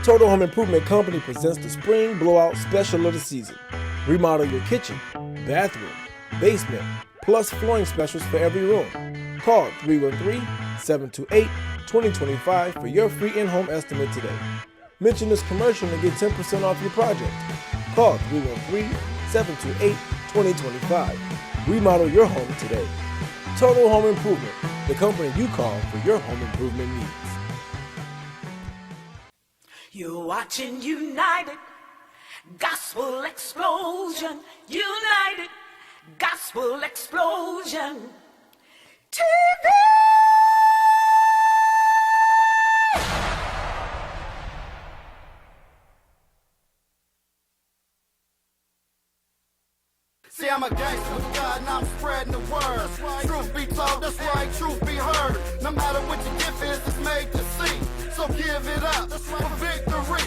Total Home Improvement Company presents the Spring Blowout Special of the season. Remodel your kitchen, bathroom, basement, plus flooring specials for every room. Call 313-728-2025 for your free in-home estimate today. Mention this commercial and get 10% off your project. Call 313-728-2025. Remodel your home today. Total Home Improvement, the company you call for your home improvement needs. You're watching United Gospel Explosion. United Gospel Explosion TV. See, I'm a gangster with God and I'm spreading the word. Truth be told, that's right, truth be heard. No matter what your gift is, it's made to see. So give it up for victory.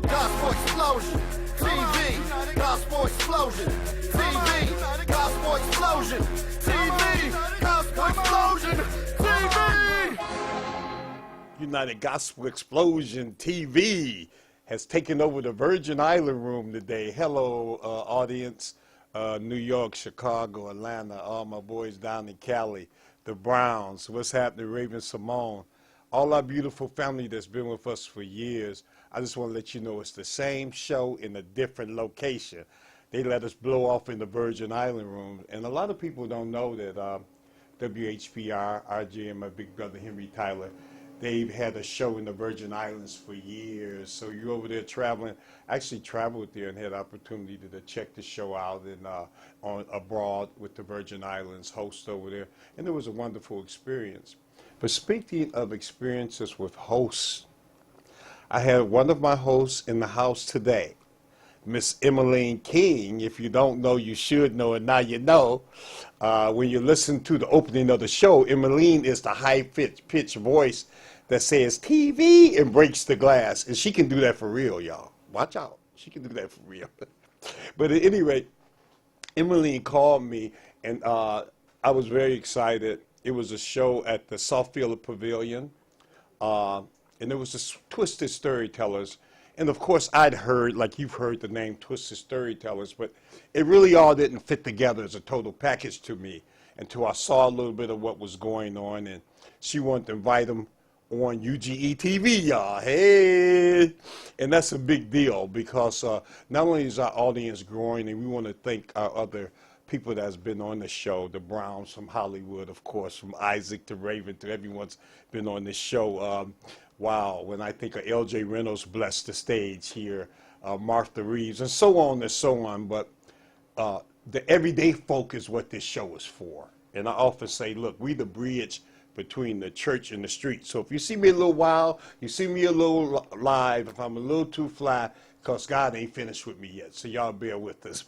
Gospel Explosion TV. Gospel Explosion TV. Gospel Explosion TV. Gospel Explosion TV. United Gospel Explosion TV has taken over the Virgin Island room today. Hello, audience. New York, Chicago, Atlanta, all my boys down in Cali, the Browns, what's happening, Raven Simone, all our beautiful family that's been with us for years. I just want to let you know it's the same show in a different location. They let us blow off in the Virgin Island room, and a lot of people don't know that WHPR, RJ, and my big brother Henry Tyler, they've had a show in the Virgin Islands for years. So you're over there traveling. I actually traveled there and had opportunity to check the show out and on abroad with the Virgin Islands host over there. And it was a wonderful experience. But speaking of experiences with hosts, I had one of my hosts in the house today, Miss Emmeline King. If you don't know, you should know, and now you know. When you listen to the opening of the show, Emmeline is the high-pitched voice that says TV and breaks the glass. And she can do that for real, y'all. Watch out. She can do that for real. But at any rate, Emmeline called me, and I was very excited. It was a show at the Southfield Pavilion, and it was the Twisted Storytellers. And of course, I'd heard, like you've heard the name Twisted Storytellers, but it really all didn't fit together as a total package to me until I saw a little bit of what was going on. And she wanted to invite them on UGE TV, y'all. Hey! And that's a big deal because not only is our audience growing, and we want to thank our other people that's been on the show, the Browns from Hollywood, of course, from Isaac to Raven to everyone's been on this show. Wow, when I think of L.J. Reynolds blessed the stage here, Martha Reeves, and so on and so on. But the everyday folk is what this show is for. And I often say, look, we the bridge between the church and the street. So if you see me a little wild, you see me a little live, if I'm a little too fly, because God ain't finished with me yet. So y'all bear with us.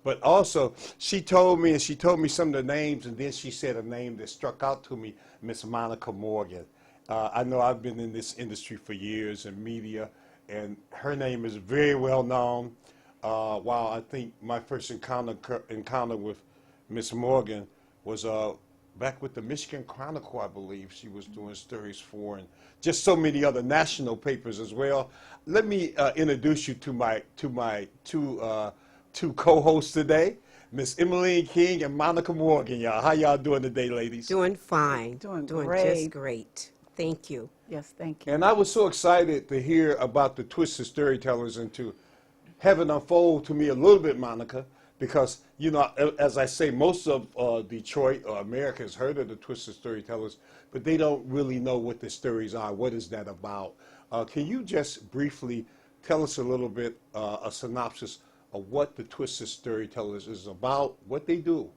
But also, she told me some of the names, and then she said a name that struck out to me, Miss Monica Morgan. I know I've been in this industry for years in media, and her name is very well known. While I think my first encounter with Miss Morgan was back with the Michigan Chronicle, I believe she was doing stories for, and just so many other national papers as well. Let me introduce you to my two co-hosts today, Miss Emmeline King and Monica Morgan. Y'all, how y'all doing today, ladies? Doing fine. Doing great. Just great. Thank you. Yes, thank you. And I was so excited to hear about the Twisted Storytellers and to have it unfold to me a little bit, Monica, because, you know, as I say, most of Detroit or America has heard of the Twisted Storytellers, but they don't really know what the stories are. What is that about? Can you just briefly tell us a little bit, a synopsis of what the Twisted Storytellers is about, what they do?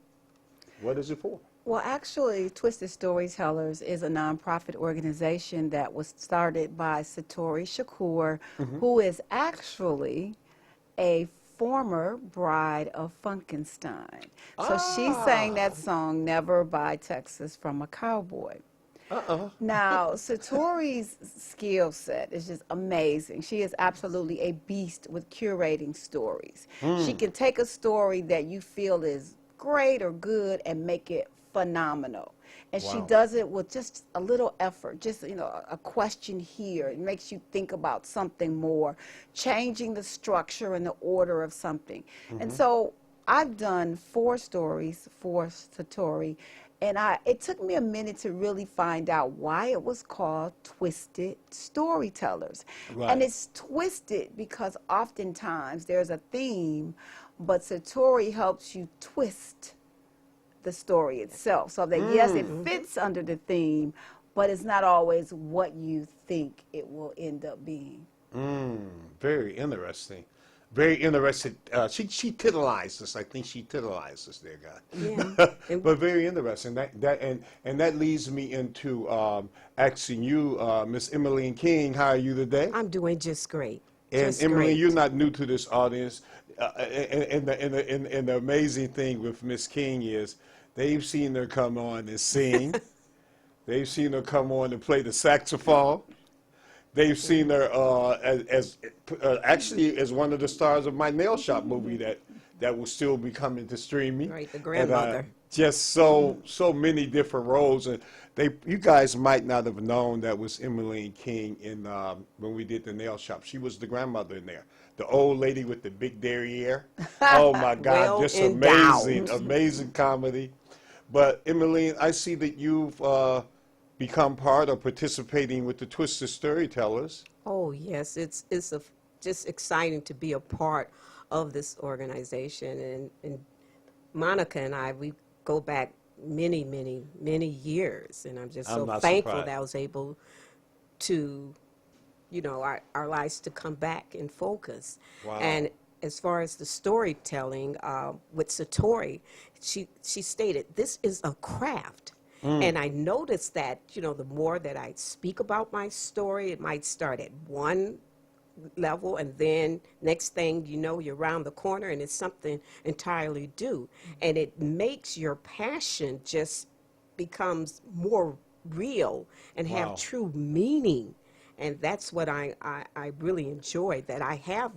What is it for? Well, actually, Twisted Storytellers is a nonprofit organization that was started by Satori Shakur, who is actually a former bride of Funkenstein. So she sang that song, Never by Texas from a Cowboy. Now, Satori's skill set is just amazing. She is absolutely a beast with curating stories. She can take a story that you feel is great or good and make it phenomenal. And she Wow. does it with just a little effort, just, a question here. It makes you think about something more, changing the structure and the order of something. And so I've done 4 stories for Satori, and it took me a minute to really find out why it was called Twisted Storytellers. Right. And it's twisted because oftentimes there's a theme, but Satori helps you twist the story itself. So that, yes, it fits under the theme, but it's not always what you think it will end up being. Very interesting. Very interested. She titillized us. I think she titillized us there, guy. Yeah. But very interesting. That leads me into asking you, Miss Emmeline King, how are you today? I'm doing just great. And Just Emmeline, great. you're not new to this audience. And the amazing thing with Miss King is they've seen her come on and sing. They've seen her come on and play the saxophone. They've seen her actually as one of the stars of my nail shop movie that will still be coming to streaming. Right, the And, grandmother. just so many different roles, and you guys might not have known that was Emmeline King in when we did the nail shop. She was the grandmother in there, the old lady with the big derriere. Oh my God, Well just endowed. amazing comedy. But Emmeline, I see that you've become part of participating with the Twisted Storytellers. Oh yes, it's just exciting to be a part of this organization, and Monica and we go back many years, and I'm just I'm so not thankful surprised. that I was able to, our lives to come back in focus. Wow. And as far as the storytelling with Satori, she stated this is a craft. And I noticed that, the more that I speak about my story, it might start at one level, and then next thing you know, you're around the corner and it's something entirely new. And it makes your passion just becomes more real and Wow. have true meaning. And that's what I really enjoy, that I have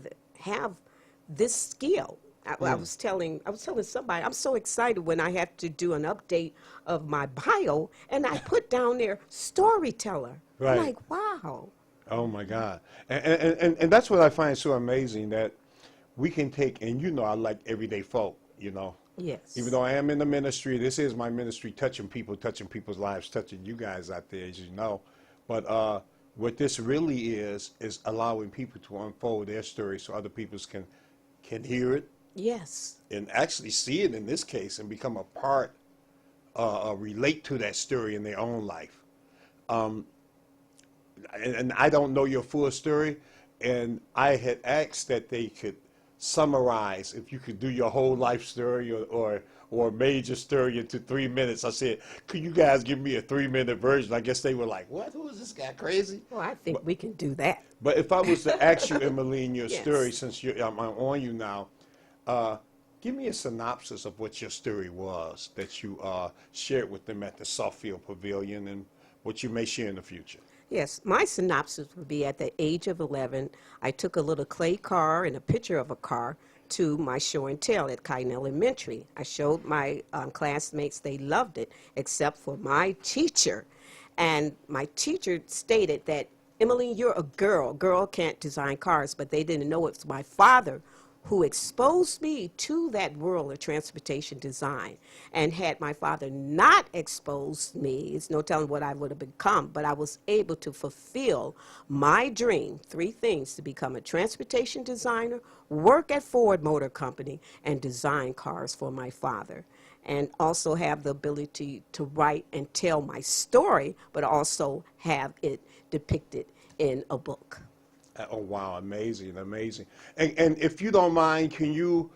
this skill. I was telling somebody, I'm so excited when I have to do an update of my bio, and I put down there storyteller. Right. I'm like, wow. Oh my God. And that's what I find so amazing, that we can take, and I like everyday folk, Yes. Even though I am in the ministry, this is my ministry, touching people's lives, touching you guys out there, as you know. But what this really is allowing people to unfold their stories so other people can hear it Yes. and actually see it in this case and become a part, relate to that story in their own life. And I don't know your full story, and I had asked that they could summarize, if you could do your whole life story or a major story into 3 minutes. I said, could you guys give me a 3-minute version? I guess they were like, what? Who is this guy, crazy? Well, I think we can do that. But if I was to ask you, Emmeline, your Yes. story, since I'm on you now, give me a synopsis of what your story was that you shared with them at the Softfield Pavilion, and what you may share in the future. Yes, my synopsis would be, at the age of 11, I took a little clay car and a picture of a car to my show and tell at Kyne Elementary. I showed my classmates. They loved it, except for my teacher. And my teacher stated that, Emmeline, you're a girl. Girl can't design cars. But they didn't know it was my father who exposed me to that world of transportation design. And had my father not exposed me, it's no telling what I would have become, but I was able to fulfill my dream, 3 things: to become a transportation designer, work at Ford Motor Company, and design cars for my father. And also have the ability to write and tell my story, but also have it depicted in a book. Oh, wow, amazing. And if you don't mind, can you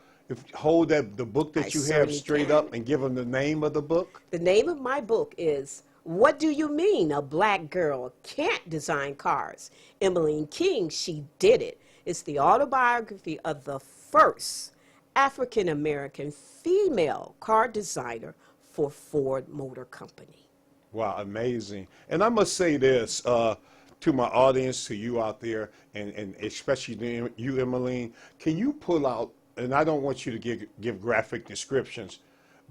hold the book that I you have certainly straight can. up and give them the name of the book? The name of my book is What Do You Mean a Black Girl Can't Design Cars? Emmeline King, She Did It. It's the autobiography of the first African-American female car designer for Ford Motor Company. Wow, amazing. And I must say this to my audience, to you out there, and especially to you, Emmeline, can you pull out, and I don't want you to give graphic descriptions,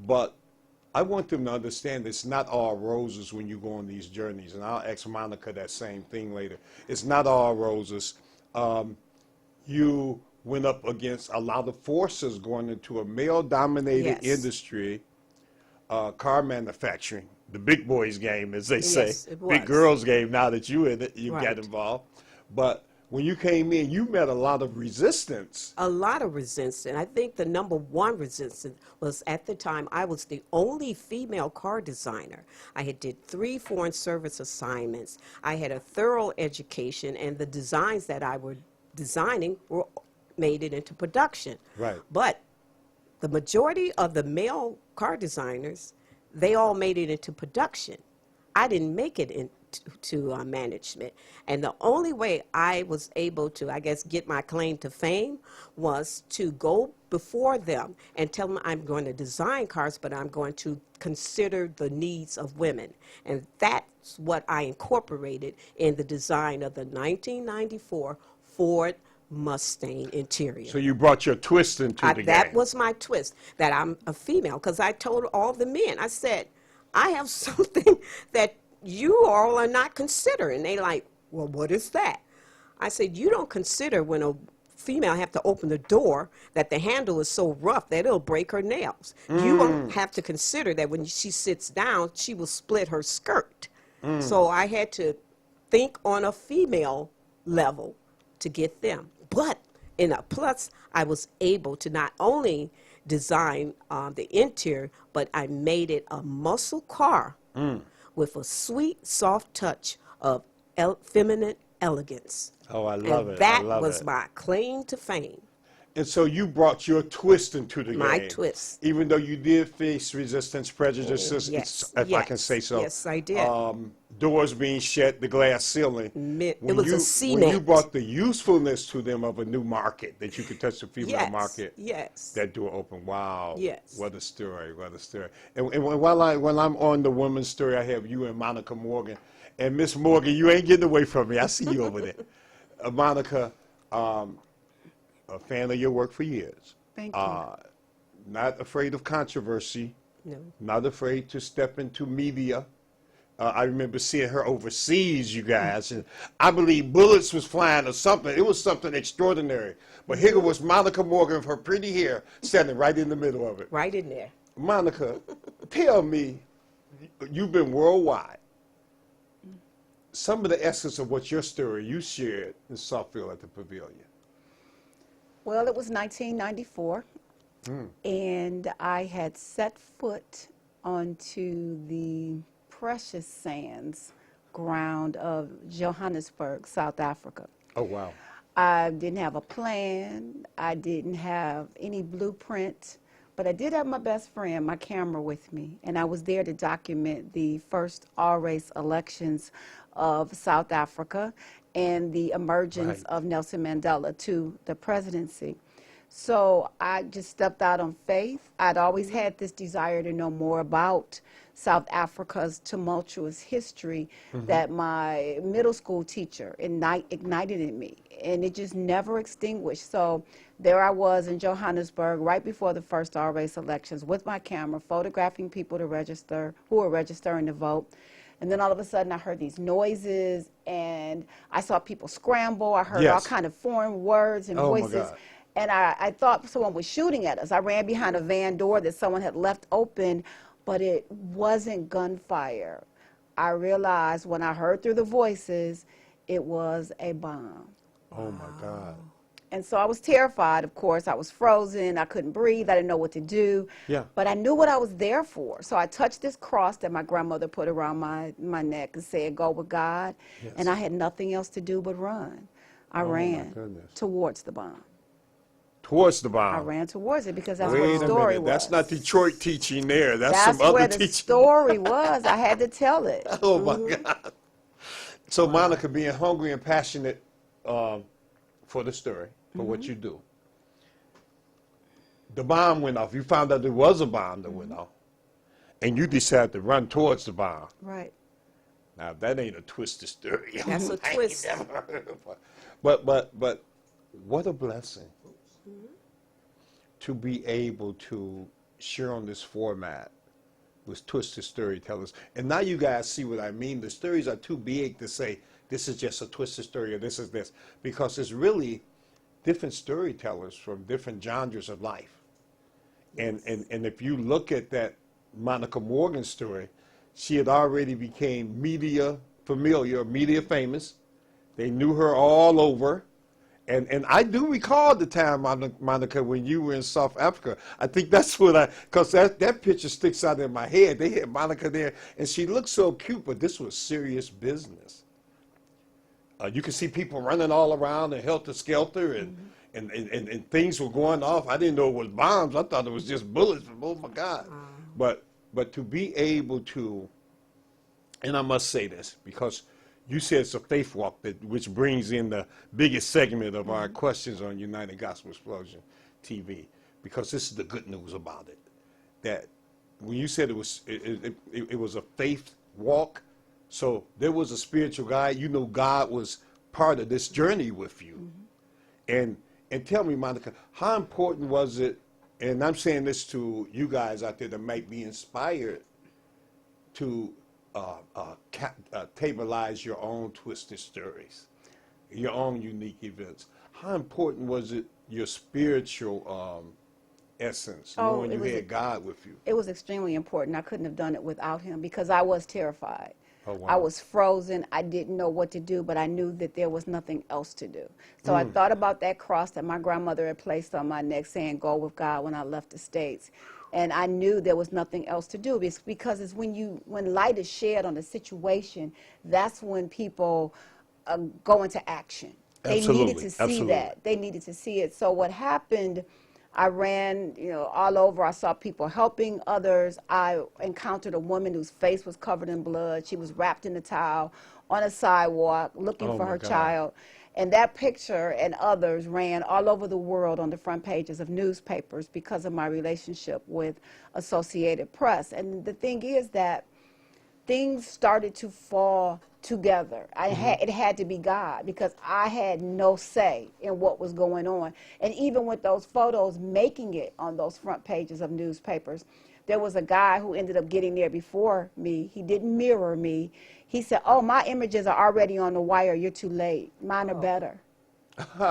but I want them to understand it's not all roses when you go on these journeys, and I'll ask Monica that same thing later. It's not all roses. You went up against a lot of forces going into a male-dominated Yes. industry, car manufacturing, the big boys game, as they say, Yes, it big was. girls game. Now that you in it, you got Right. involved. But when you came in, you met a lot of resistance. A lot of resistance. I think the number one resistance was at the time I was the only female car designer. I had did 3 foreign service assignments. I had a thorough education, and the designs that I were designing were made it into production. Right. But the majority of the male car designers, they all made it into production. I didn't make it into management. And the only way I was able to, I guess, get my claim to fame was to go before them and tell them I'm going to design cars, but I'm going to consider the needs of women. And that's what I incorporated in the design of the 1994 Ford Mustang interior. So you brought your twist into the game. That was my twist, that I'm a female, because I told all the men, I said, I have something that you all are not considering. They like, well, what is that? I said, you don't consider when a female have to open the door that the handle is so rough that it'll break her nails. You won't have to consider that when she sits down, she will split her skirt. So I had to think on a female level to get them. But in a plus, I was able to not only design the interior, but I made it a muscle car with a sweet, soft touch of feminine elegance. Oh, I love And it. that I love was it. my claim to fame. And so you brought your twist into the My game. twist. Even though you did face resistance, prejudice, Yes, if I can yes, say so. yes, I did. Doors being shut, the glass ceiling. It When was a you- cement. When you brought the usefulness to them of a new market, that you could touch the female Yes, market, yes. that door open. Wow. Yes. What a story, what a story. And while I'm on the woman's story, I have you and Monica Morgan. And Miss Morgan, you ain't getting away from me. I see you over there. Monica, a fan of your work for years. Thank you. Not afraid of controversy. No. Not afraid to step into media. I remember seeing her overseas, you guys, and I believe bullets was flying or something. It was something extraordinary. But here was Monica Morgan with her pretty hair standing right in the middle of it. Right in there. Monica, tell me, you've been worldwide. Some of the essence of what your story you shared in Southfield at the Pavilion. Well, it was 1994, and I had set foot onto the precious sands ground of Johannesburg, South Africa. Oh, wow. I didn't have a plan. I didn't have any blueprint, but I did have my best friend, my camera with me, and I was there to document the first all-race elections of South Africa and the emergence Right. of Nelson Mandela to the presidency. So I just stepped out on faith. I'd always had this desire to know more about South Africa's tumultuous history that my middle school teacher ignited in me, and it just never extinguished. So there I was in Johannesburg right before the first all-race elections with my camera, photographing people to register, who were registering to vote. And then all of a sudden I heard these noises, and I saw people scramble. I heard all Yes. kind of foreign words and Oh, my voices. God. And I thought someone was shooting at us. I ran behind a van door that someone had left open, but it wasn't gunfire. I realized when I heard through the voices, it was a bomb. Oh, my God. And so I was terrified, of course. I was frozen. I couldn't breathe. I didn't know what to do. Yeah. But I knew what I was there for. So I touched this cross that my grandmother put around my neck and said, go with God. Yes. And I had nothing else to do but run. I my ran goodness. towards the bomb. Towards the bomb. I ran towards it because that's Wait what a the story minute. was. That's not Detroit teaching there. That's That's some other where the teaching. story was. I had to tell it. Oh, my God. So, Monica, being hungry and passionate for the story, for what you do, the bomb went off. You found out there was a bomb that went off, and you decided to run towards the bomb. Right. Now, that ain't a twisted story. That's a I ain't twist. never heard of it. But what a blessing to be able to share on this format was twisted storytellers. And now you guys see what I mean. The stories are too big to say this is just a twisted story or this is this, because it's really different storytellers from different genres of life. And if you look at that Monica Morgan story, she had already became media familiar, media famous. They knew her all over. And I do recall the time, Monica, when you were in South Africa. I think that's what because that picture sticks out in my head. They had Monica there, and she looked so cute, but this was serious business. You could see people running all around and helter-skelter, and things were going off. I didn't know it was bombs. I thought it was just bullets. Oh, my God. But to be able to, and I must say this, because you said it's a faith walk, which brings in the biggest segment of our questions on United Gospel Explosion TV, because this is the good news about it. That when you said it was a faith walk, so there was a spiritual guide. You know God was part of this journey with you. And tell me, Monica, how important was it, and I'm saying this to you guys out there that might be inspired to tableize your own twisted stories, your own unique events. How important was it, your spiritual essence, knowing you had God with you? It was extremely important. I couldn't have done it without him because I was terrified. Oh, wow. I was frozen. I didn't know what to do, but I knew that there was nothing else to do. So I thought about that cross that my grandmother had placed on my neck saying, "Go with God," when I left the States. And I knew there was nothing else to do, because it's when light is shed on a situation, that's when people go into action. They needed to see that. They needed to see it. So what happened, I ran, all over. I saw people helping others. I encountered a woman whose face was covered in blood. She was wrapped in a towel on a sidewalk looking for her child. And that picture and others ran all over the world on the front pages of newspapers because of my relationship with Associated Press. And the thing is that things started to fall together. It had to be God, because I had no say in what was going on. And even with those photos making it on those front pages of newspapers, there was a guy who ended up getting there before me. He didn't mirror me. He said, "Oh, my images are already on the wire. You're too late. Mine are better."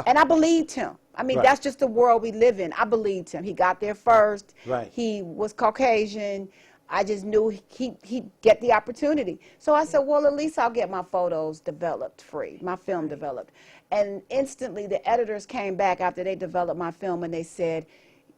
And I believed him. I mean, that's just the world we live in. I believed him. He got there first. Right. He was Caucasian. I just knew he'd get the opportunity. So I said, well, at least I'll get my photos developed free, my film developed. And instantly the editors came back after they developed my film and they said,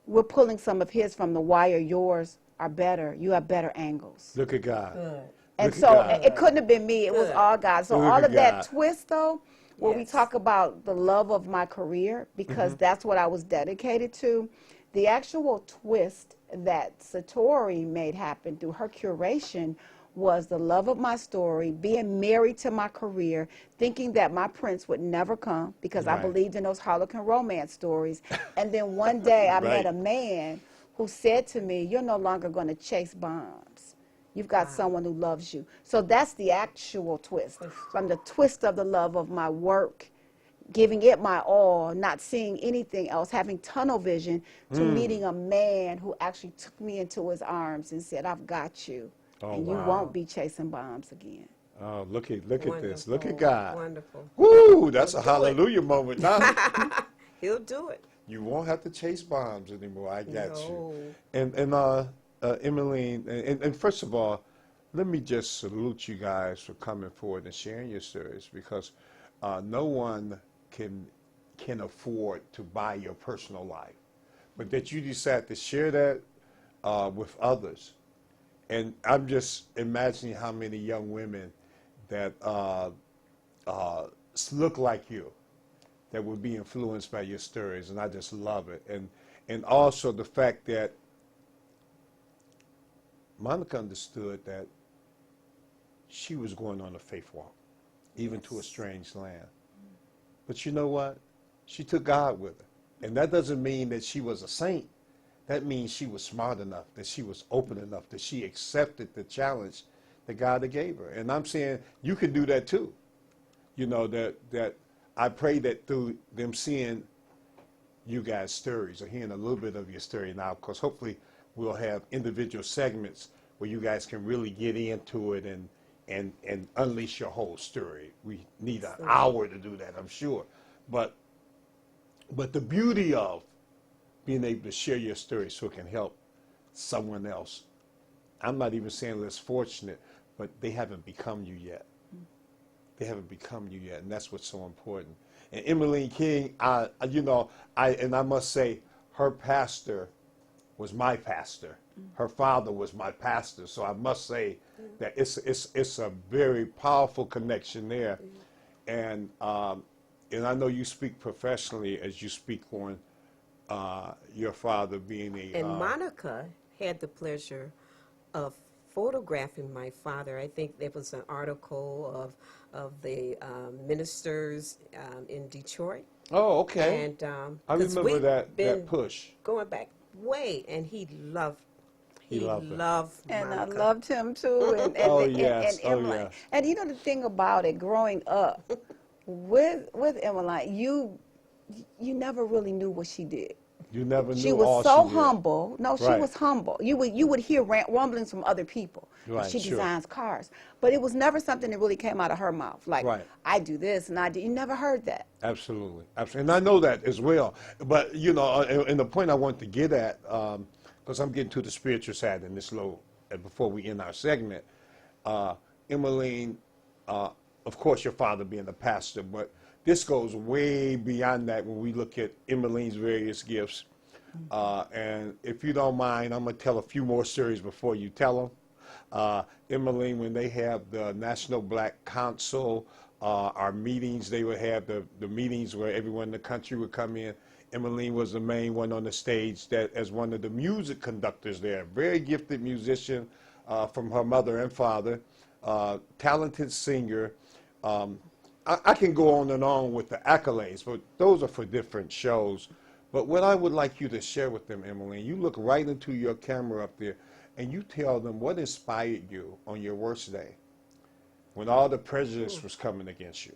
"We're pulling some of his from the wire. Yours are better. You have better angles." Look at God. Good. And Look at so God. it couldn't have been me. It was all God. So Look all at of that God. twist, though, where we talk about the love of my career, because that's what I was dedicated to, the actual twist that Satori made happen through her curation was the love of my story, being married to my career, thinking that my prince would never come because I Right. believed in those Harlequin romance stories. And then one day I met Right. a man who said to me, "You're no longer going to chase bombs. You've got someone who loves you." So that's the actual twist. From the twist of the love of my work, giving it my all, not seeing anything else, having tunnel vision, to meeting a man who actually took me into his arms and said, "I've got you, and you won't be chasing bombs again." Oh, look at this. Look at Wonderful. God. Wonderful. Woo, that's a He'll do it. hallelujah moment. Now, He'll do it. you won't have to chase bombs anymore. I got No. you. And Emmeline, and first of all, let me just salute you guys for coming forward and sharing your stories, because no one can afford to buy your personal life, but that you decide to share that with others. And I'm just imagining how many young women that look like you, that would be influenced by your stories, and I just love it. And also the fact that Monica understood that she was going on a faith walk, even to a strange land. But you know what? She took God with her. And that doesn't mean that she was a saint. That means she was smart enough, that she was open enough, that she accepted the challenge that God had gave her. And I'm saying you can do that too. You know, that I pray that through them seeing you guys' stories, or hearing a little bit of your story now, because hopefully we'll have individual segments where you guys can really get into it and unleash your whole story. We need an hour to do that, I'm sure. But the beauty of being able to share your story so it can help someone else. I'm not even saying less fortunate, but they haven't become you yet. They haven't become you yet, and that's what's so important. And Emmeline King, I must say, her pastor was my pastor. Her father was my pastor, so I must say that it's a very powerful connection there. And I know you speak professionally as you speak on your father being a. And Monica had the pleasure of photographing my father. I think there was an article of the ministers in Detroit. Oh, okay. And I 'cause remember we've that been push. going back way, and he loved loved her. And I Monica. loved him too. And Oh, and, yes. and Oh, Emmeline. yes. And you know the thing about it, growing up with Emmeline, you never really knew what she did. You never knew She all was so she did. humble. No, she Right. was humble. You would hear rumblings from other people. Right, She sure. designs cars, but it was never something that really came out of her mouth. Like Right. I do this and I do. You never heard that. Absolutely, absolutely, and I know that as well. But and the point I want to get at, because I'm getting to the spiritual side in this little, before we end our segment, Emmeline, of course, your father being a pastor, but this goes way beyond that when we look at Emmeline's various gifts. And if you don't mind, I'm gonna tell a few more stories before you tell them. Emmeline, when they have the National Black Council, our meetings, they would have the meetings where everyone in the country would come in. Emmeline was the main one on the stage that as one of the music conductors there. Very gifted musician from her mother and father, talented singer. I can go on and on with the accolades, but those are for different shows. But what I would like you to share with them, Emmeline, you look right into your camera up there and you tell them what inspired you on your worst day, when all the prejudice was coming against you,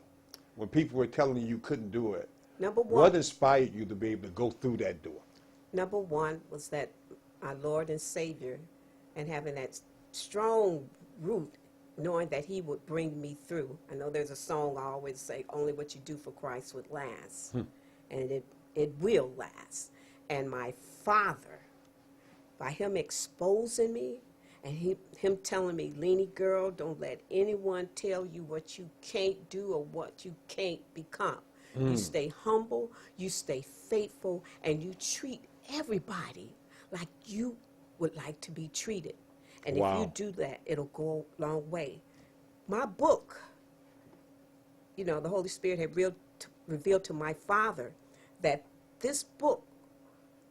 when people were telling you you couldn't do it. Number one. What inspired you to be able to go through that door? Number one was that our Lord and Savior, and having that strong root, knowing that He would bring me through. I know there's a song I always say, only what you do for Christ would last. And it will last. And my Father, by Him exposing me, and him telling me, Leanie girl, don't let anyone tell you what you can't do or what you can't become. You stay humble, you stay faithful, and you treat everybody like you would like to be treated. And Wow. if you do that, it'll go a long way. My book, the Holy Spirit had revealed to my father that this book,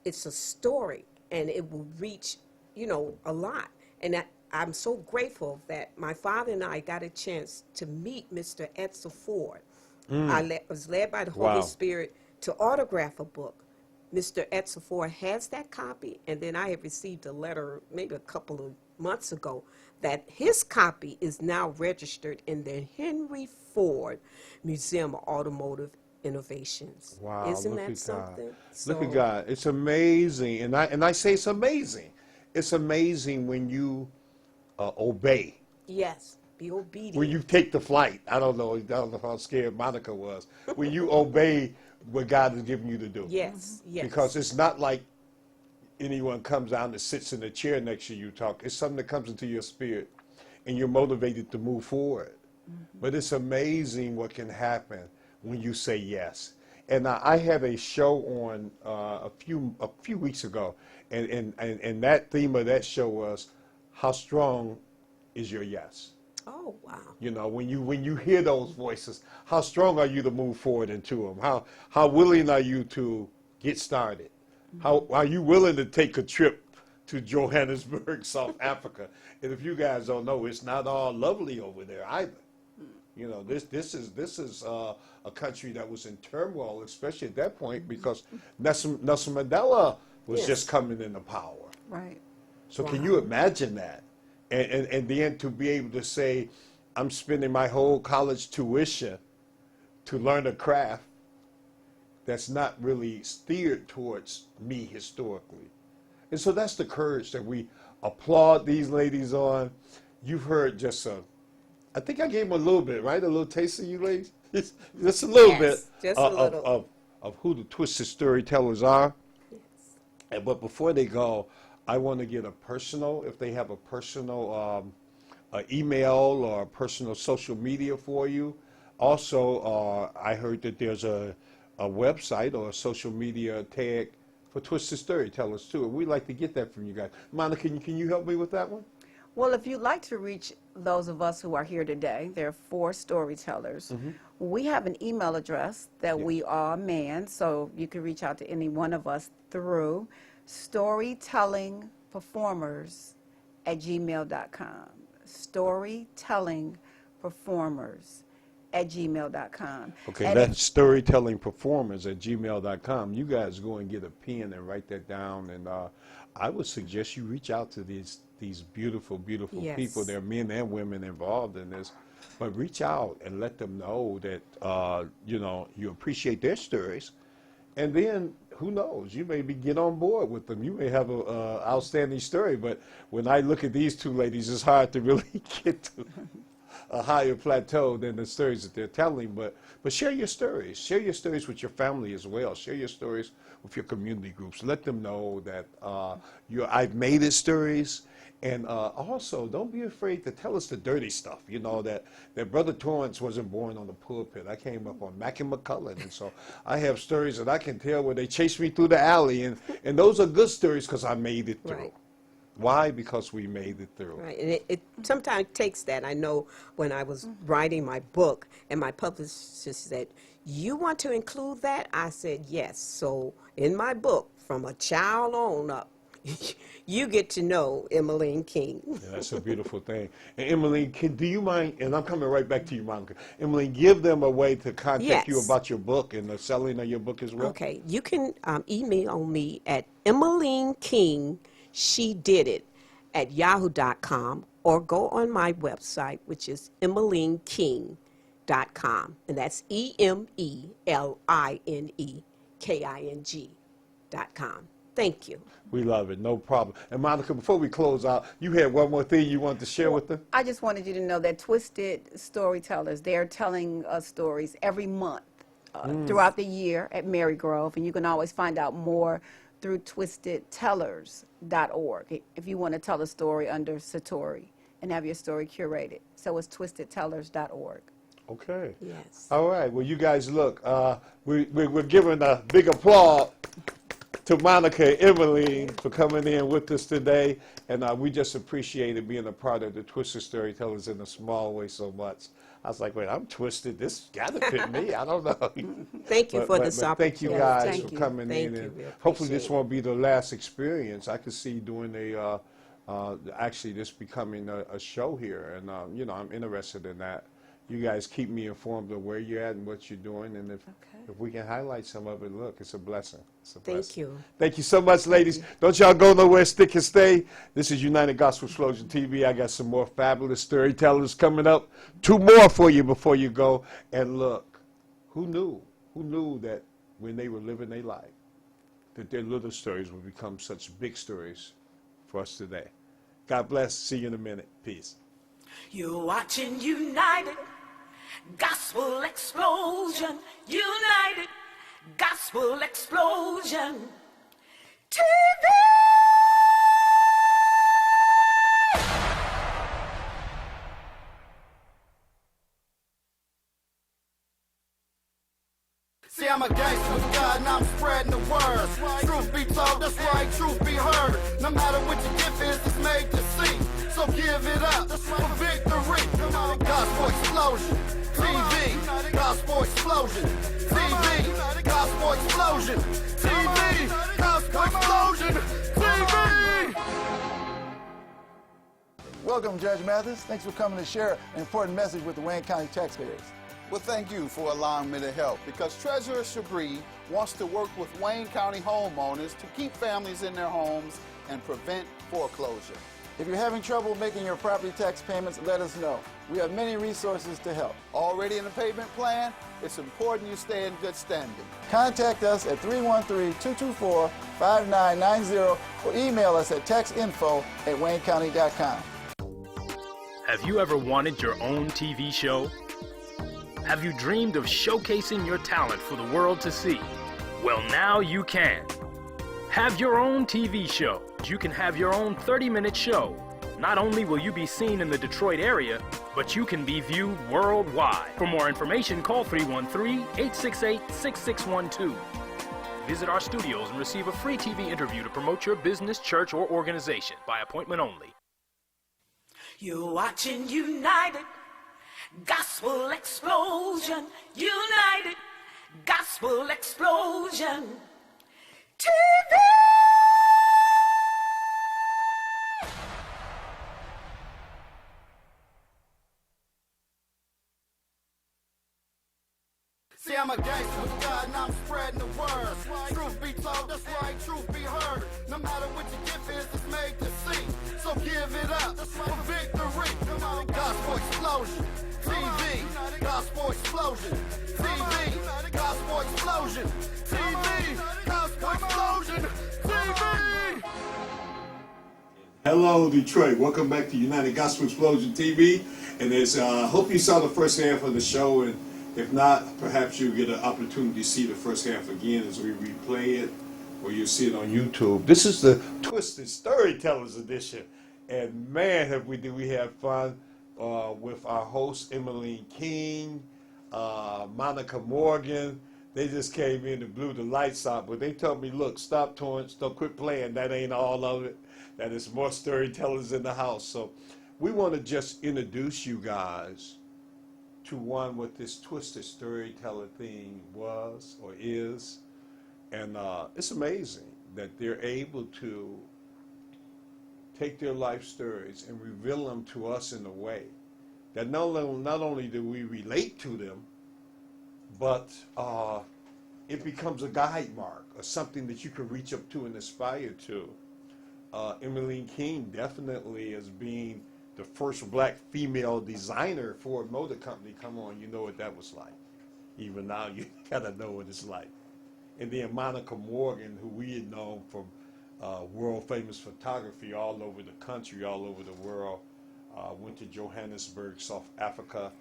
it's a story, and it will reach, a lot. And I'm so grateful that my father and I got a chance to meet Mr. Edsel Ford. I was led by the Holy Wow. Spirit to autograph a book. Mr. Edsel Ford has that copy, and then I had received a letter maybe a couple of months ago that his copy is now registered in the Henry Ford Museum of Automotive Innovations. Wow, Isn't look that at something? God. Look at God. It's amazing. And I say it's amazing. It's amazing when you obey. Yes, be obedient. When you take the flight. I don't know how scared Monica was. When you obey what God has given you to do. Yes, yes. Because it's not like anyone comes down and sits in the chair next to you talk. It's something that comes into your spirit and you're motivated to move forward. But it's amazing what can happen when you say yes. And I had a show on a few weeks ago, and that theme of that show was, how strong is your yes? Oh, wow. When you hear those voices, how strong are you to move forward into them? How willing are you to get started? How are you willing to take a trip to Johannesburg, South Africa? And if you guys don't know, it's not all lovely over there either. This is a country that was in turmoil, especially at that point, because Nelson Mandela was Yes. just coming into power. Right. So can you imagine that? And then to be able to say, I'm spending my whole college tuition to learn a craft that's not really steered towards me historically. And so that's the courage that we applaud these ladies on. You've heard just I think I gave them a little bit, right? A little taste of you ladies? Just a little Yes, bit just a little. of who the Twisted Storytellers are. But before they go, I want to get a personal, if they have a personal email or a personal social media for you. Also, I heard that there's a website or a social media tag for Twisted Storytellers too. And we'd like to get that from you guys. Monica, can you help me with that one? Well, if you'd like to reach those of us who are here today, there are 4 storytellers. We have an email address that we all man, so you can reach out to any one of us through storytellingperformers@gmail.com. Storytellingperformers@gmail.com. Okay, And that's storytellingperformers@gmail.com. You guys go and get a pen and write that down. And I would suggest you reach out to these beautiful, beautiful Yes. people. There are men and women involved in this. But reach out and let them know that, you appreciate their stories. And then, who knows, you maybe get on board with them. You may have an outstanding story. But when I look at these 2 ladies, it's hard to really get to a higher plateau than the stories that they're telling. But share your stories. Share your stories with your family as well. Share your stories with your community groups. Let them know that your I've made it stories. And also, don't be afraid to tell us the dirty stuff. You know, that Brother Torrance wasn't born on the pulpit. I came up on Mack and McCullen. And so I have stories that I can tell where they chased me through the alley. And those are good stories because I made it through. Right. Why? Because we made it through. Right, and it sometimes takes that. I know when I was writing my book, and my publisher said, "You want to include that?" I said, "Yes." So in my book, from a child on up, you get to know Emmeline King. Yeah, that's a beautiful thing. And Emmeline, do you mind, and I'm coming right back to you, Monica. Emmeline, give them a way to contact you Yes. about your book and the selling of your book as well. Okay, you can email me at Emmeline King, she did it, at yahoo.com, or go on my website, which is EmmelineKing.com, and that's EMELINEKING.com. Thank you. We love it, no problem. And Monica, before we close out, you had one more thing you wanted to share with them? I just wanted you to know that Twisted Storytellers, they're telling us stories every month throughout the year at Marygrove, and you can always find out more through twistedtellers.org if you want to tell a story under Satori and have your story curated. So it's twistedtellers.org. Okay. Yes. All right. Well, you guys, look, we're giving a big applause to Monica and Emmeline for coming in with us today. And we just appreciated being a part of the Twisted Storytellers in a small way so much. I was like, wait, I'm twisted. This got to fit me. I don't know. Thank you for this But thank you opportunity. guys Thank for you. coming Thank in. you. And We hopefully this appreciate won't be the last experience. I could see doing actually this becoming a show here. And, I'm interested in that. You guys keep me informed of where you're at and what you're doing. And if we can highlight some of it, look, it's a blessing. It's a blessing. Thank you. Thank you so much, ladies. Don't y'all go nowhere. Stick and stay. This is United Gospel Explosion TV. I got some more fabulous storytellers coming up. 2 more for you before you go. And look, who knew? Who knew that when they were living their life, that their little stories would become such big stories for us today? God bless. See you in a minute. Peace. You're watching United Gospel Explosion, United Gospel Explosion TV. See, I'm a gangster with God and I'm spreading the word. Truth be told, that's right, truth be heard. No matter what your gift is, it's made to see. So give it up for victory. Gospel Explosion TV. Gospel Explosion TV. Gospel Explosion TV. Gospel Explosion TV. Welcome, Judge Mathis. Thanks for coming to share an important message with the Wayne County taxpayers. Well, thank you for allowing me to help, because Treasurer Shabri wants to work with Wayne County homeowners to keep families in their homes and prevent foreclosure. If you're having trouble making your property tax payments, let us know. We have many resources to help. Already in the payment plan? It's important you stay in good standing. Contact us at 313-224-5990 or email us at textinfo@waynecounty.com. Have you ever wanted your own TV show? Have you dreamed of showcasing your talent for the world to see? Well, now you can. Have your own TV show. You can have your own 30-minute show. Not only will you be seen in the Detroit area, but you can be viewed worldwide. For more information, call 313-868-6612. Visit our studios and receive a free TV interview to promote your business, church, or organization by appointment only. You're watching United Gospel Explosion. United Gospel Explosion TV. See, I'm a gangster with God and I'm spreading the word. Truth be told, that's right, truth be heard. No matter what your gift is, it's made to see. So give it up for victory. Gospel Explosion TV. Gospel Explosion TV. Gospel Explosion TV. Gospel Explosion TV. Hello, Detroit. Welcome back to United Gospel Explosion TV. And hope you saw the first half of the show, and if not, perhaps you'll get an opportunity to see the first half again as we replay it, or you'll see it on YouTube. This is the Twisted Storytellers edition, and man, we have fun with our host Emmeline King, Monica Morgan. They just came in and blew the lights out, but they told me, look, stop quit playing. That ain't all of it. That is more storytellers in the house. So we want to just introduce you guys to what this Twisted Storyteller thing was or is. And it's amazing that they're able to take their life stories and reveal them to us in a way that not only do we relate to them, but it becomes a guide mark or something that you can reach up to and aspire to. Emmeline King definitely as being the first black female designer for a motor company. Come on, you know what that was like. Even now, you gotta know what it's like. And then Monica Morgan, who we had known from world famous photography all over the country, all over the world, went to Johannesburg, South Africa,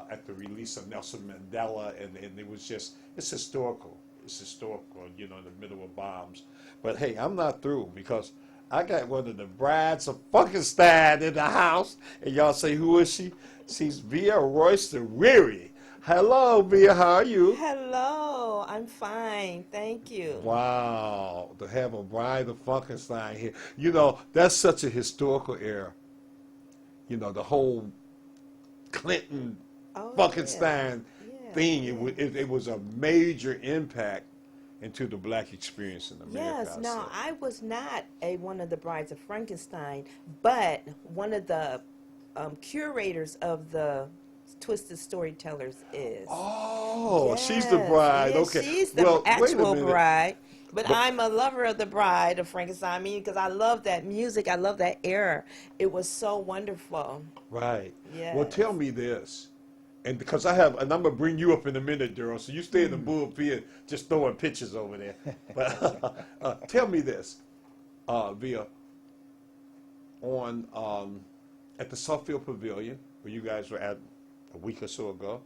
at the release of Nelson Mandela, and it was just, it's historical. It's historical, you know, in the middle of bombs. But hey, I'm not through, because I got one of the brides of Funkenstein in the house, and y'all say, who is she? She's Via Royster Weary. Hello, Via, how are you? Hello, I'm fine, thank you. Wow, to have a bride of Funkenstein here. You know, that's such a historical era. You know, the whole Clinton, Funkenstein thing, it was a major impact into the black experience in America. Yes, now I was not one of the brides of Frankenstein, but one of the curators of the Twisted Storytellers is. Oh, yes, she's the bride. yes, Okay. she's the actual bride. But I'm a lover of the bride of Frankenstein, because I love that music. I love that era. It was so wonderful. Right. Yes. Well, tell me this. And because I'm going to bring you up in a minute, Daryl, so you stay in the bullpen just throwing pictures over there. But tell me this, Via, at the Suffield Pavilion, where you guys were at a week or so ago,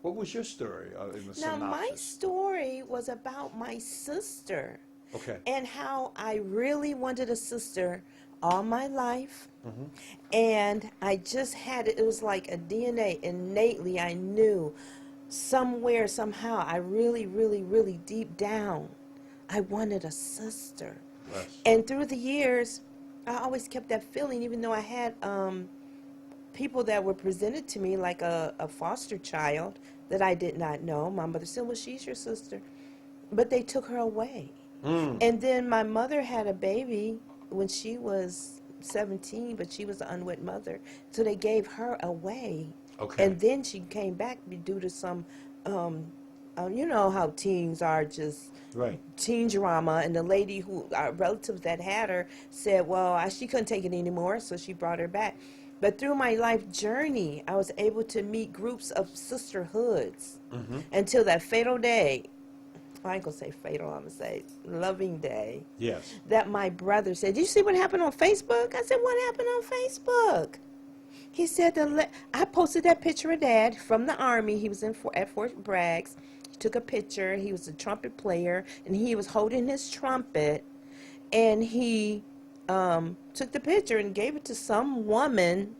what was your story in the synopsis? Now, my story was about my sister. Okay. And how I really wanted a sister all my life. Mm-hmm. And I just had it. It was like a DNA. Innately, I knew somewhere, somehow, I really, really, really deep down, I wanted a sister. Yes. And through the years, I always kept that feeling, even though I had people that were presented to me like a foster child that I did not know. My mother said, well, she's your sister. But they took her away. And then my mother had a baby when she was 17, but she was an unwed mother. So they gave her away. Okay. And then she came back due to some, you know how teens are, just teen drama. And the lady who, our relatives that had her said, well, she couldn't take it anymore, so she brought her back. But through my life journey, I was able to meet groups of sisterhoods until that fatal day I ain't gonna say fatal, I'm gonna say loving day, Yes. that my brother said, "Did you see what happened on Facebook?" I said, "What happened on Facebook?" He said, I posted that picture of Dad from the Army. He was at Fort Bragg. He took a picture. He was a trumpet player, and he was holding his trumpet, and he took the picture and gave it to some woman.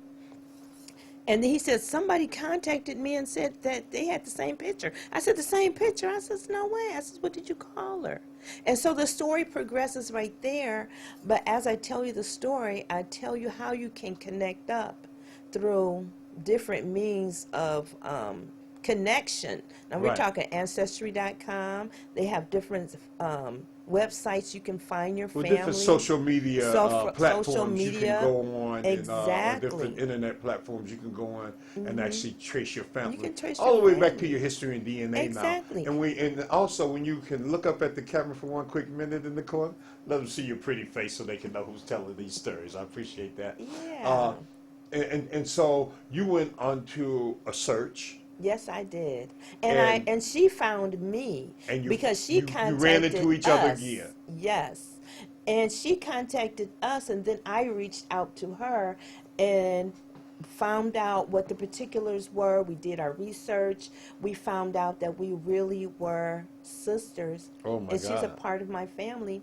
And then he said, somebody contacted me and said that they had the same picture. I said, the same picture? I said, no way. I said, what did you call her? And so the story progresses right there. But as I tell you the story, I tell you how you can connect up through different means of connection. Now, we're Right. talking Ancestry.com. They have different websites you can find your Well, family. different social media platforms social media. you can go on, Exactly. and different internet platforms you can go on and actually trace your family. can trace all your the way back to family. your history and DNA Exactly. now. And also when you can look up at the camera for one quick minute in the corner, let them see your pretty face so they can know who's telling these stories. I appreciate that. Yeah. And so you went onto a search. Yes, I did, and she found me And you- because she you contacted ran into each other us. again. Yes, and she contacted us, and then I reached out to her and found out what the particulars were. We did our research. We found out that we really were sisters, Oh, my and she's a God. part of my family.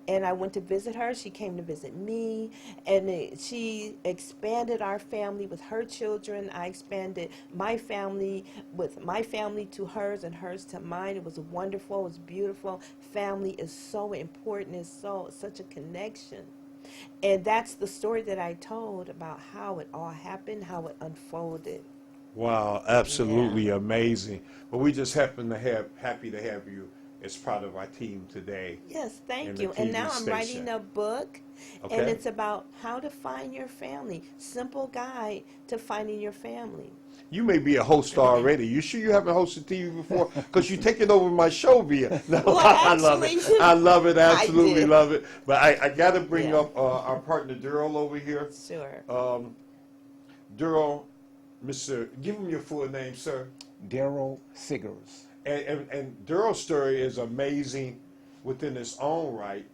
And I went to visit her. She came to visit me, and she expanded our family with her children. I expanded my family with my family to hers and hers to mine. It was wonderful. It was beautiful. Family is so important. It's such a connection. And that's the story that I told about how it all happened, how it unfolded. Wow, absolutely amazing. Well, we just happy to have you as part of our team today. Yes, in thank the you. And TV now I'm writing station. a book, and Okay. it's about how to find your family. Simple guide to finding your family. You may be a host already. You sure you haven't hosted TV before? Because you're taking over my show via. No, Well, I love it. actually, I love it. I Absolutely did. love it. But I got to bring Yeah. up our partner Daryl over here. Sure. Daryl, give him your full name, sir. Daryl Siggers. And Daryl's story is amazing within its own right.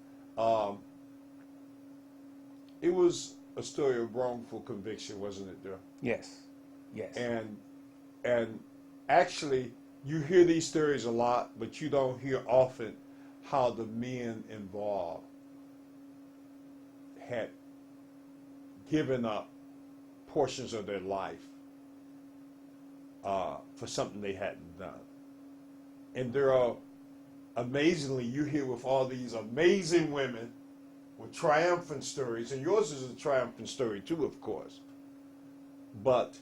It was a story of wrongful conviction, wasn't it, Daryl? Yes, yes. And actually, you hear these stories a lot, but you don't hear often how the men involved had given up portions of their life for something they hadn't done. And there are, amazingly, you hear with all these amazing women with triumphant stories, and yours is a triumphant story too, of course. But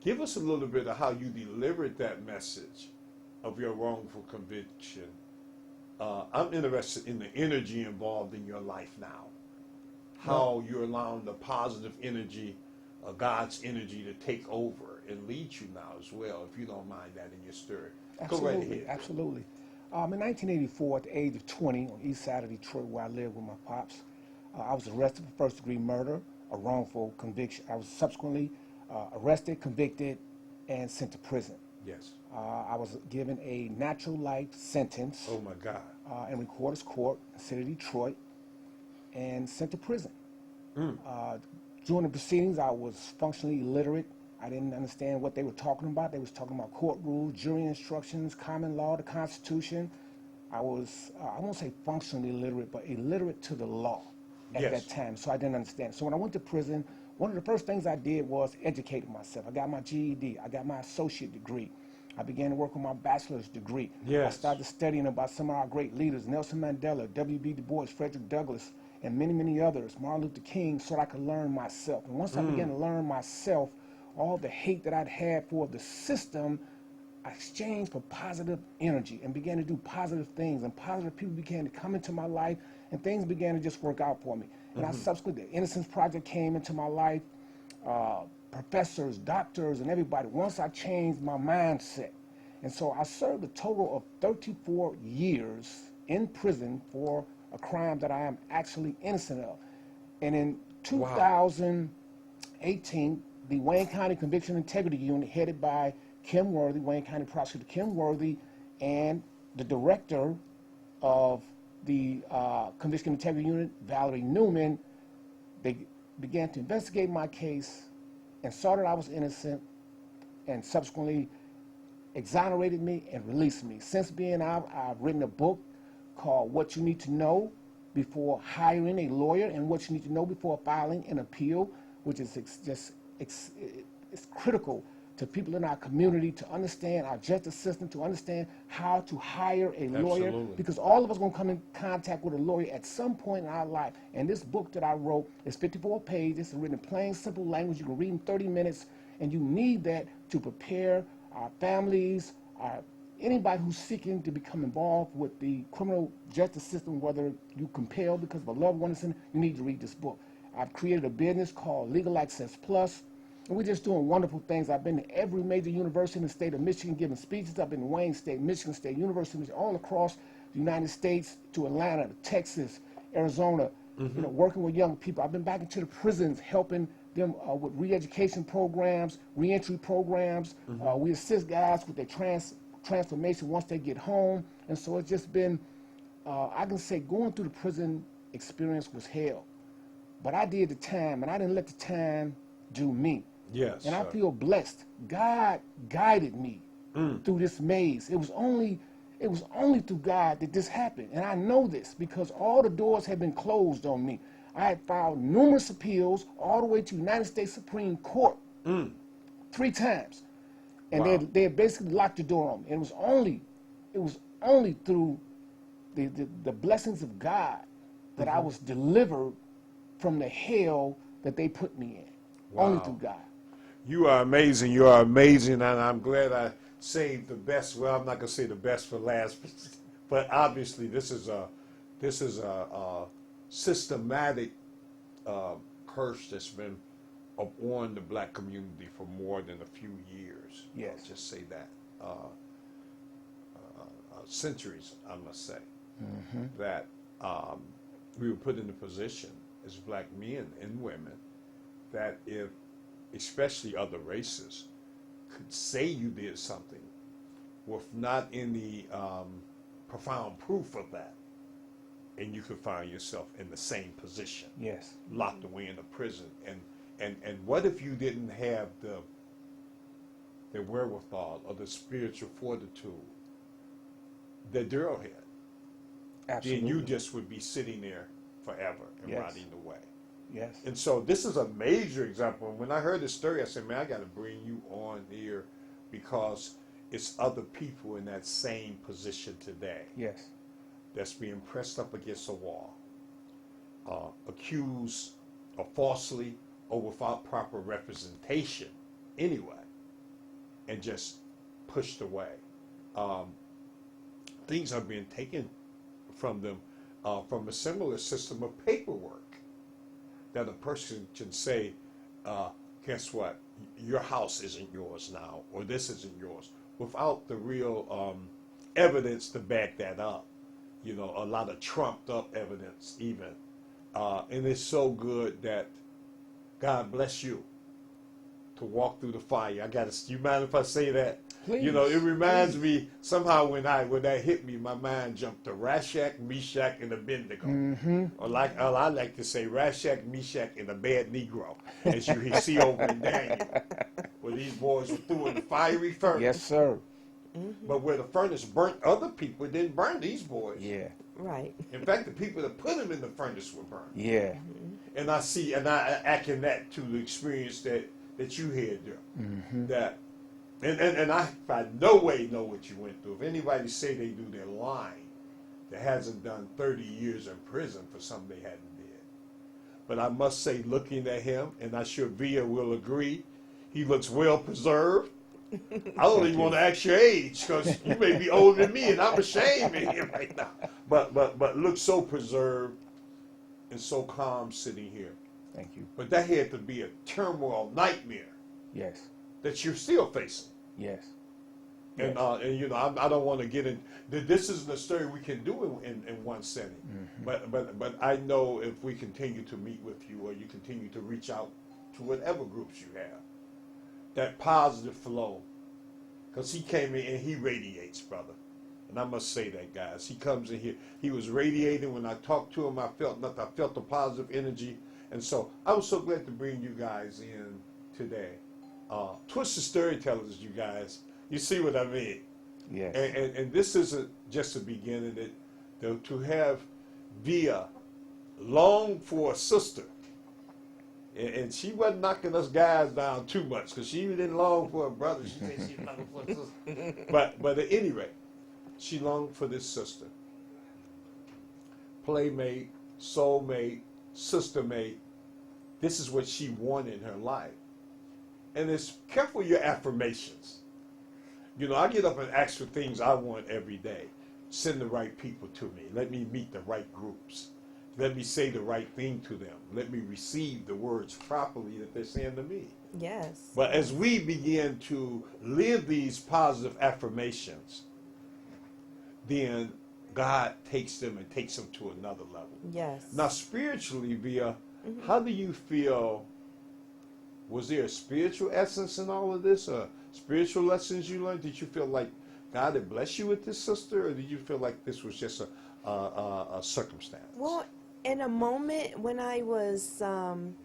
give us a little bit of how you delivered that message of your wrongful conviction. I'm interested in the energy involved in your life now. How you're allowing the positive energy, God's energy, to take over and lead you now as well, if you don't mind that in your story. Absolutely, Go right ahead. absolutely. In 1984, at the age of 20, on the east side of Detroit, where I lived with my pops, I was arrested for first-degree murder, a wrongful conviction. I was subsequently arrested, convicted, and sent to prison. Yes. I was given a natural life sentence Oh my God. in Recorder's Court, in the city of Detroit, and sent to prison. During the proceedings, I was functionally illiterate. I didn't understand what they were talking about. They was talking about court rules, jury instructions, common law, the Constitution. I was, I won't say functionally illiterate, but illiterate to the law at Yes. that time, so I didn't understand. So when I went to prison, one of the first things I did was educate myself. I got my GED. I got my associate degree. I began to work on my bachelor's degree. Yes. I started studying about some of our great leaders, Nelson Mandela, W.B. Du Bois, Frederick Douglass, and many, many others, Martin Luther King, so that I could learn myself. And once I began to learn myself, all the hate that I'd had for the system, I exchanged for positive energy and began to do positive things, and positive people began to come into my life, and things began to just work out for me. And I subsequently, the Innocence Project came into my life, professors, doctors, and everybody, once I changed my mindset. And so I served a total of 34 years in prison for a crime that I am actually innocent of. And in 2018, the Wayne County Conviction Integrity Unit, headed by Kim Worthy, Wayne County Prosecutor Kim Worthy, and the director of the Conviction Integrity Unit, Valerie Newman, they began to investigate my case and saw that I was innocent and subsequently exonerated me and released me. Since being out, I've written a book called What You Need to Know Before Hiring a Lawyer and What You Need to Know Before Filing an Appeal, which is it's critical to people in our community to understand our justice system, to understand how to hire a lawyer, Absolutely. because all of us are going to come in contact with a lawyer at some point in our life. And this book that I wrote is 54 pages. It's written in plain, simple language. You can read in 30 minutes, and you need that to prepare our families, anybody who's seeking to become involved with the criminal justice system, whether you compel because of a loved one, you need to read this book. I've created a business called Legal Access Plus, and we're just doing wonderful things. I've been to every major university in the state of Michigan giving speeches. I've been to Wayne State, Michigan State, University of Michigan, all across the United States, to Atlanta, to Texas, Arizona, working with young people. I've been back into the prisons helping them with re-education programs, re-entry programs. We assist guys with their transformation once they get home. And so it's just been, I can say going through the prison experience was hell. But I did the time, and I didn't let the time do me. Yes. And I feel blessed. God guided me through this maze. It was only through God that this happened. And I know this because all the doors had been closed on me. I had filed numerous appeals all the way to United States Supreme Court 3 times. And Wow. they had basically locked the door on me. And it was only through the blessings of God that I was delivered from the hell that they put me in. Wow. Only through God. You are amazing. You are amazing, and I'm glad I saved the best. Well, I'm not gonna say the best for last, but obviously this is a systematic curse that's been upon the black community for more than a few years. Yes. I'll just say that. Centuries, I must say, that we were put in a position as black men and women that if, especially other races, could say you did something with not any profound proof of that, and you could find yourself in the same position, Yes. locked away in a prison. And what if you didn't have the wherewithal or the spiritual fortitude that Daryl had? Absolutely. Then you just would be sitting there forever and Yes. rotting away. Yes. And so this is a major example. And when I heard this story, I said, man, I got to bring you on here because it's other people in that same position today Yes. that's being pressed up against a wall, accused of falsely or without proper representation anyway, and just pushed away. Things are being taken from them from a similar system of paperwork that a person can say, guess what, your house isn't yours now, or this isn't yours, without the real evidence to back that up. You know, a lot of trumped up evidence even. And it's so good that God bless you to walk through the fire. You mind if I say that? Please, You know, it reminds me somehow when that hit me, my mind jumped to Rashak, Meshach, and Abednego. Or I like to say Rashak, Meshach, and a bad Negro, as you see over in Daniel, where these boys were threw in the fiery furnace. Yes, sir. But where the furnace burnt other people, it didn't burn these boys. Yeah. Right. In fact, the people that put them in the furnace were burned. Yeah. And I akin that to the experience that you had there. That, and I by no way know what you went through. If anybody say they do, they're lying. That hasn't done 30 years in prison for something they hadn't did. But I must say, looking at him, and I'm sure Via will agree, he looks well preserved. I don't even want to ask your age because you may be older than me, and I'm ashamed of him right now. But looks so preserved and so calm sitting here. Thank you. But that had to be a turmoil nightmare Yes. that you're still facing. Yes. And you know, I don't want to get in. This isn't a story we can do in one setting. But I know if we continue to meet with you, or you continue to reach out to whatever groups you have, that positive flow, because he came in and he radiates, brother. And I must say that, guys. He comes in here. He was radiating. When I talked to him, I felt nothing. I felt the positive energy. And so I was so glad to bring you guys in today. Twisted Storytellers, you guys. You see what I mean? Yes. And this isn't just the beginning. To have Via long for a sister. And she wasn't knocking us guys down too much because she didn't long for a brother. She said she longed for a sister. But at any rate, she longed for this sister. Playmate, soulmate, sistermate. This is what she wanted in her life. And it's careful your affirmations. You know, I get up and ask for things I want every day. Send the right people to me. Let me meet the right groups. Let me say the right thing to them. Let me receive the words properly that they're saying to me. Yes. But as we begin to live these positive affirmations, then God takes them and takes them to another level. Yes. Now, spiritually, Via, how do you feel? Was there a spiritual essence in all of this, or spiritual lessons you learned? Did you feel like God had blessed you with this sister, or did you feel like this was just a circumstance? Well, in a moment when I was, I'm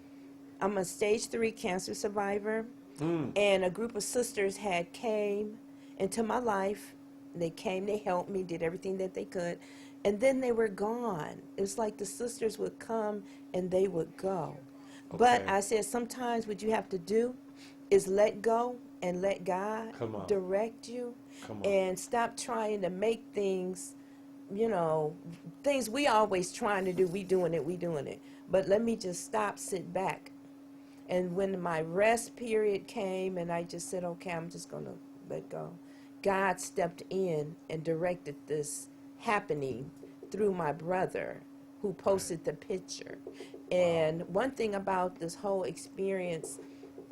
a stage 3 cancer survivor, and a group of sisters had came into my life. They came, they helped me, did everything that they could, and then they were gone. It was like the sisters would come and they would go. Okay. But I said, sometimes what you have to do is let go and let God direct you, and stop trying to make things, you know, things we always trying to do. We doing it. But let me just stop, sit back. And when my rest period came and I just said, okay, I'm just going to let go, God stepped in and directed this happening through my brother who posted the picture. And one thing about this whole experience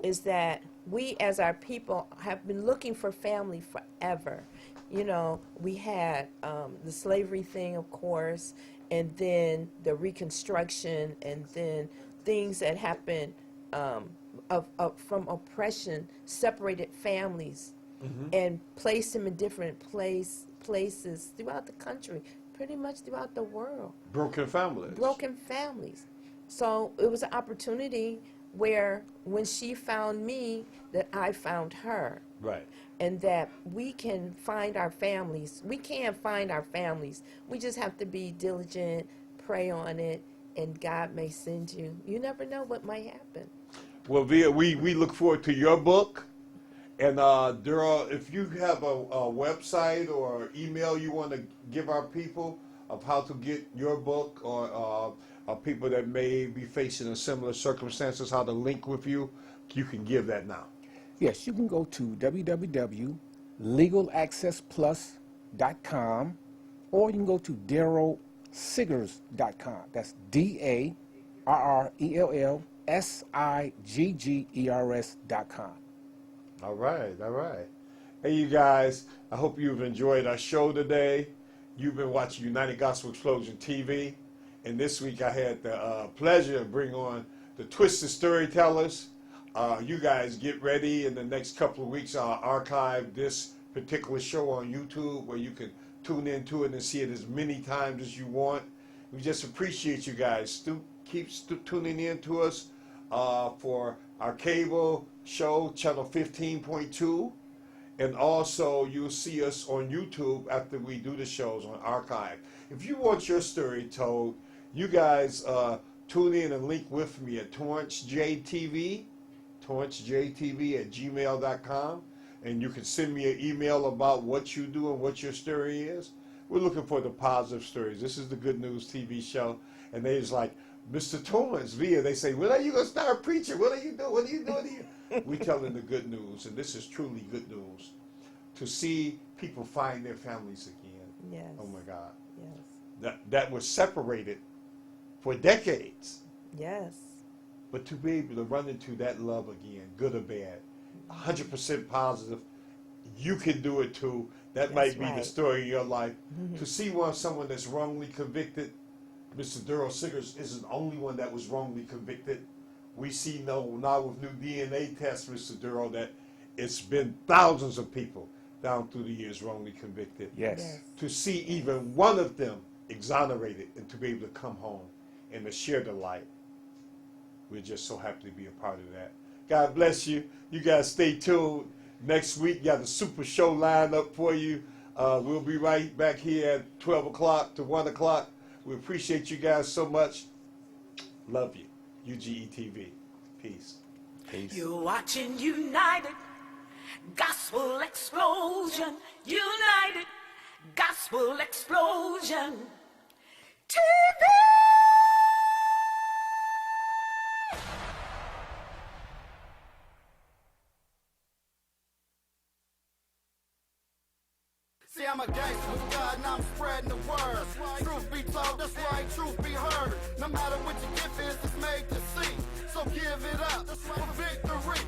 is that we as our people have been looking for family forever. You know, we had the slavery thing, of course, and then the Reconstruction, and then things that happened from oppression, separated families, and placed them in different places throughout the country, pretty much throughout the world. Broken families. Broken families. So it was an opportunity where when she found me, that I found her. Right. And that we can find our families. We can find our families. We just have to be diligent, pray on it, and God may send you. You never know what might happen. Well, Via, we look forward to your book. And Daryl, if you have a website or email you want to give our people of how to get your book, or people that may be facing a similar circumstances, how to link with you, you can give that now. Yes, you can go to www.legalaccessplus.com, or you can go to DarrellSiggers.com. That's DarrellSiggers.com. All right. Hey, you guys, I hope you've enjoyed our show today. You've been watching United Gospel Explosion TV, and this week I had the pleasure of bringing on the Twisted Storytellers. You guys get ready. In the next couple of weeks, I'll archive this particular show on YouTube where you can tune into it and see it as many times as you want. We just appreciate you guys. Keep tuning in to us for our cable show, channel 15.2. And also, you'll see us on YouTube after we do the shows on archive. If you want your story told, you guys tune in and link with me at TorranceJTV at gmail.com, and you can send me an email about what you do and what your story is. We're looking for the positive stories. This is the Good News TV show, and they just like, Mr. Torrance, Via, they say, when are you going to start preaching? What are you doing? What are you doing here? We're telling the good news, and this is truly good news, to see people find their families again. Yes. Oh, my God. Yes. That were separated for decades. Yes. But to be able to run into that love again, good or bad, 100% positive, you can do it too. That might be the story of your life. To see someone that's wrongly convicted, Mr. Daryl Siggers isn't the only one that was wrongly convicted. We see now with new DNA tests, Mr. Daryl, that it's been thousands of people down through the years wrongly convicted. Yes. To see even one of them exonerated and to be able to come home and to share the light. We're just so happy to be a part of that. God bless you. You guys stay tuned. Next week, got a super show lined up for you. We'll be right back here at 12 o'clock to 1 o'clock. We appreciate you guys so much. Love you. UGE TV. Peace. You're watching United Gospel Explosion. United Gospel Explosion TV. See, I'm a gangster with God and I'm spreading the word. Truth be told, that's right, truth be heard. No matter what your gift is, it's made to see. So give it up for victory.